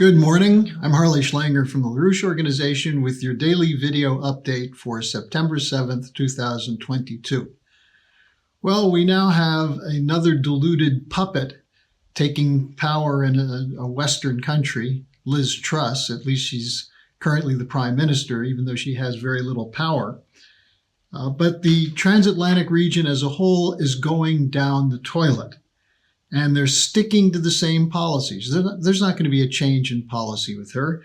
Good morning. I'm Harley Schlanger from the LaRouche organization with your daily video update for September 7th, 2022. Well, we now have another deluded puppet taking power in a Western country, Liz Truss. At least she's currently the prime minister, even though she has very little power. But the transatlantic region as a whole is going down the toilet. And they're sticking to the same policies. There's not going to be a change in policy with her.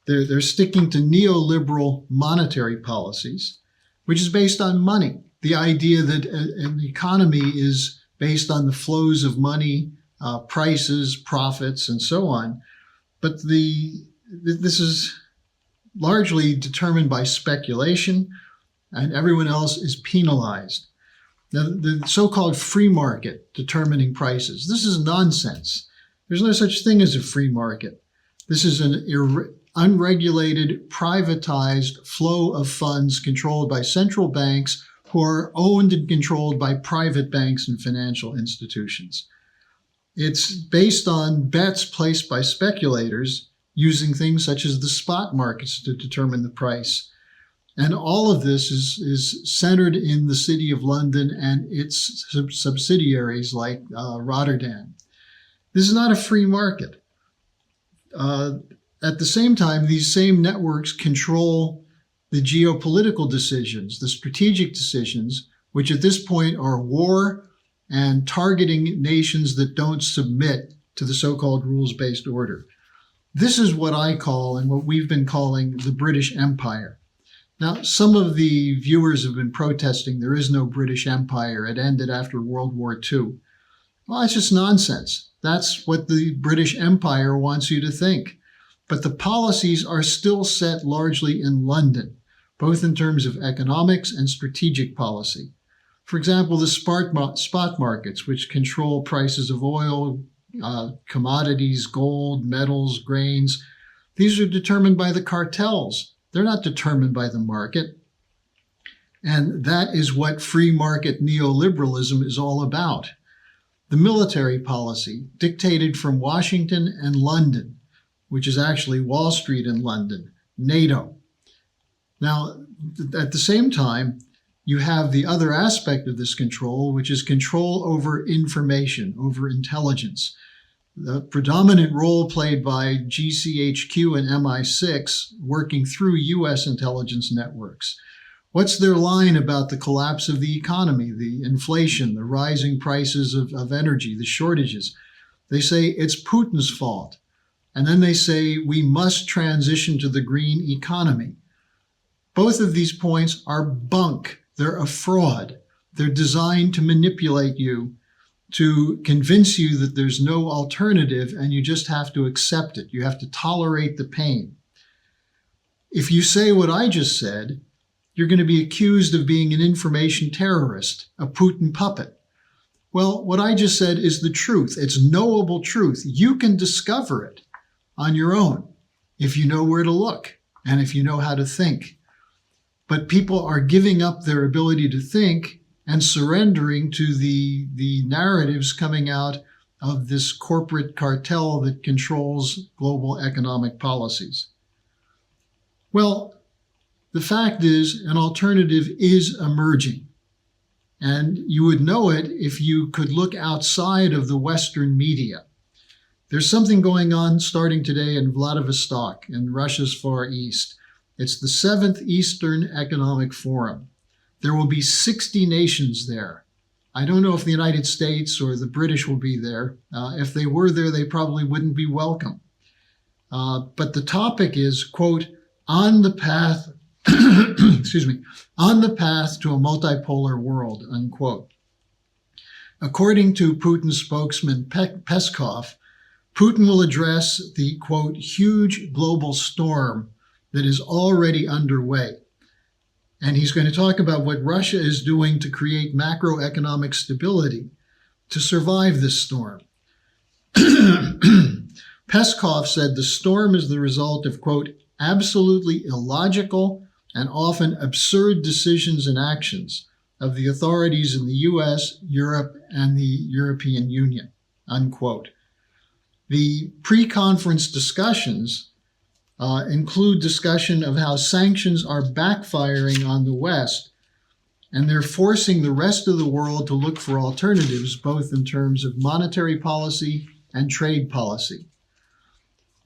They're sticking to neoliberal monetary policies, which is based on money. The idea that an economy is based on the flows of money, prices, profits, and so on. But this is largely determined by speculation, and everyone else is penalized. Now, the so-called free market determining prices, this is nonsense. There's no such thing as a free market. This is an unregulated, privatized flow of funds controlled by central banks who are owned and controlled by private banks and financial institutions. It's based on bets placed by speculators using things such as the spot markets to determine the price. And all of this is centered in the city of London and its subsidiaries like Rotterdam. This is not a free market. At the same time, these same networks control the geopolitical decisions, the strategic decisions, which at this point are war and targeting nations that don't submit to the so-called rules-based order. This is what I call, and what we've been calling, the British Empire. Now, some of the viewers have been protesting there is no British Empire. It ended after World War II. Well, it's just nonsense. That's what the British Empire wants you to think. But the policies are still set largely in London, both in terms of economics and strategic policy. For example, the spot markets, which control prices of oil, commodities, gold, metals, grains, these are determined by the cartels. They're not determined by the market. And that is what free market neoliberalism is all about. The military policy dictated from Washington and London, which is actually Wall Street in London, NATO. Now, at the same time, you have the other aspect of this control, which is control over information, over intelligence. The predominant role played by GCHQ and MI6 working through U.S. intelligence networks. What's their line about the collapse of the economy, the inflation, the rising prices of energy, the shortages? They say it's Putin's fault. And then they say we must transition to the green economy. Both of these points are bunk. They're a fraud. They're designed to manipulate you, to convince you that there's no alternative and you just have to accept it. You have to tolerate the pain. If you say what I just said, you're going to be accused of being an information terrorist, a Putin puppet. Well, what I just said is the truth. It's knowable truth. You can discover it on your own if you know where to look and if you know how to think. But people are giving up their ability to think and surrendering to the narratives coming out of this corporate cartel that controls global economic policies. Well, the fact is an alternative is emerging. And you would know it if you could look outside of the Western media. There's something going on starting today in Vladivostok in Russia's Far East. It's the 7th Eastern Economic Forum. There will be 60 nations there. I don't know if the United States or the British will be there. If they were there, they probably wouldn't be welcome. But the topic is, quote, on the path, on the path to a multipolar world, unquote. According to Putin's spokesman, Peskov, Putin will address the, quote, huge global storm that is already underway. And he's going to talk about what Russia is doing to create macroeconomic stability to survive this storm. Peskov said the storm is the result of, quote, absolutely illogical and often absurd decisions and actions of the authorities in the US, Europe, and the European Union, unquote. The pre-conference discussions include discussion of how sanctions are backfiring on the West, and they're forcing the rest of the world to look for alternatives, both in terms of monetary policy and trade policy.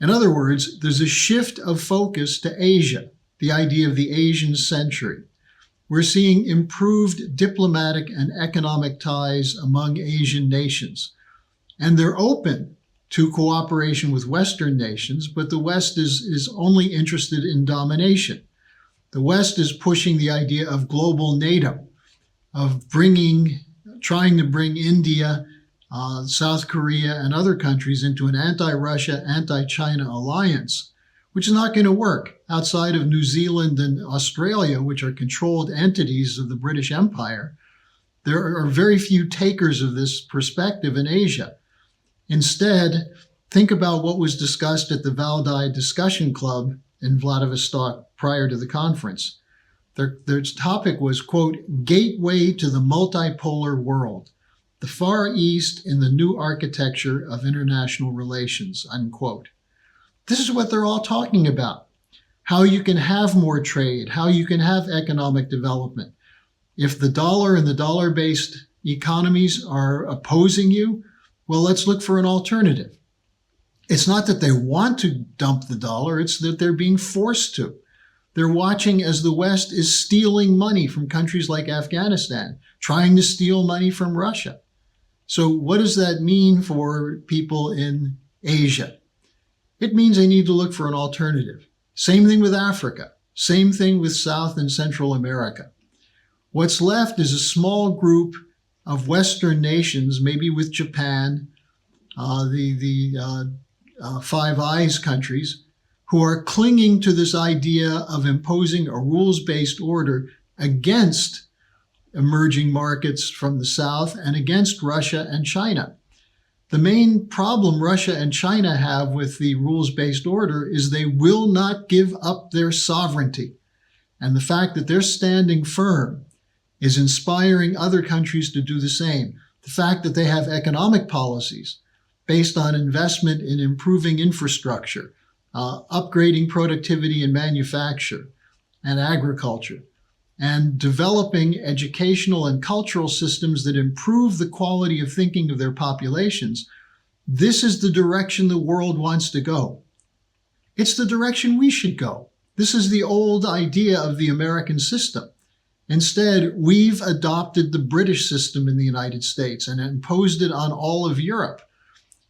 In other words, there's a shift of focus to Asia, the idea of the Asian century. We're seeing improved diplomatic and economic ties among Asian nations, and they're open to cooperation with Western nations, but the West is only interested in domination. The West is pushing the idea of global NATO, of trying to bring India, South Korea, and other countries into an anti-Russia, anti-China alliance, which is not going to work outside of New Zealand and Australia, which are controlled entities of the British Empire. There are very few takers of this perspective in Asia. Instead, think about what was discussed at the Valdai Discussion Club in Vladivostok prior to the conference. Their topic was, quote, "Gateway to the multipolar world, the Far East in the new architecture of international relations," unquote. This is what they're all talking about. How you can have more trade, how you can have economic development. If the dollar and the dollar-based economies are opposing you, well, let's look for an alternative. It's not that they want to dump the dollar, it's that they're being forced to. They're watching as the West is stealing money from countries like Afghanistan, trying to steal money from Russia. So what does that mean for people in Asia? It means they need to look for an alternative. Same thing with Africa. Same thing with South and Central America. What's left is a small group of Western nations, maybe with Japan, the Five Eyes countries, who are clinging to this idea of imposing a rules-based order against emerging markets from the South and against Russia and China. The main problem Russia and China have with the rules-based order is they will not give up their sovereignty. And the fact that they're standing firm is inspiring other countries to do the same. The fact that they have economic policies based on investment in improving infrastructure, upgrading productivity in manufacture and agriculture, and developing educational and cultural systems that improve the quality of thinking of their populations, this is the direction the world wants to go. It's the direction we should go. This is the old idea of the American system. Instead, we've adopted the British system in the United States and imposed it on all of Europe.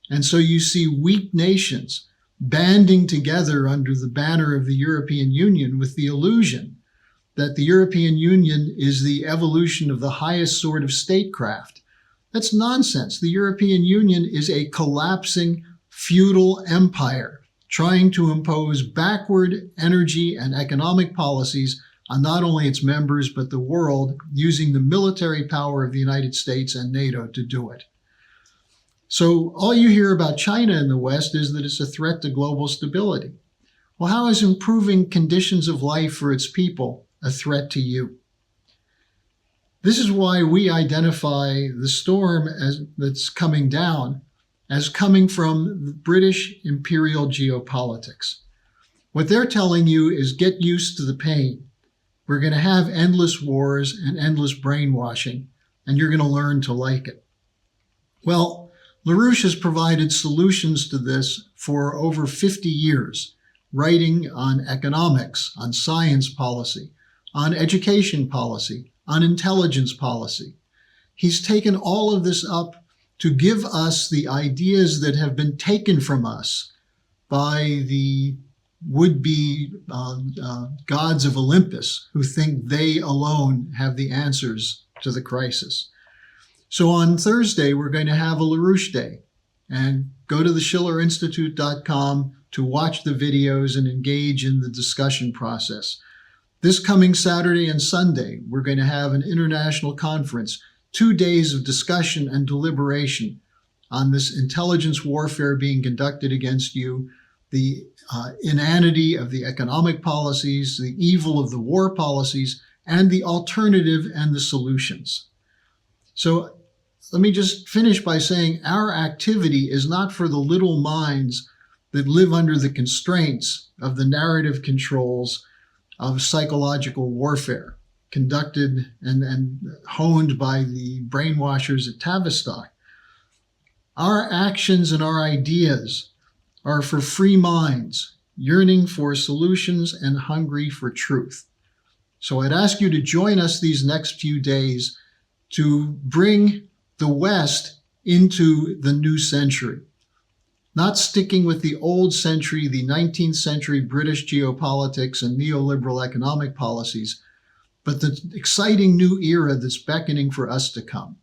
And so you see weak nations banding together under the banner of the European Union with the illusion that the European Union is the evolution of the highest sort of statecraft. That's nonsense. The European Union is a collapsing feudal empire trying to impose backward energy and economic policies on not only its members, but the world, using the military power of the United States and NATO to do it. So all you hear about China in the West is that it's a threat to global stability. Well, how is improving conditions of life for its people a threat to you? This is why we identify the storm that's coming down as coming from British imperial geopolitics. What they're telling you is get used to the pain. We're going to have endless wars and endless brainwashing, and you're going to learn to like it. Well, LaRouche has provided solutions to this for over 50 years, writing on economics, on science policy, on education policy, on intelligence policy. He's taken all of this up to give us the ideas that have been taken from us by the would-be gods of Olympus who think they alone have the answers to the crisis. So on Thursday, we're going to have a LaRouche Day, and go to theschillerinstitute.com to watch the videos and engage in the discussion process. This coming Saturday and Sunday, we're going to have an international conference, 2 days of discussion and deliberation on this intelligence warfare being conducted against you, the inanity of the economic policies, the evil of the war policies, and the alternative and the solutions. So let me just finish by saying our activity is not for the little minds that live under the constraints of the narrative controls of psychological warfare conducted and honed by the brainwashers at Tavistock. Our actions and our ideas are for free minds, yearning for solutions and hungry for truth. So I'd ask you to join us these next few days to bring the West into the new century, not sticking with the old century, the 19th century British geopolitics and neoliberal economic policies, but the exciting new era that's beckoning for us to come.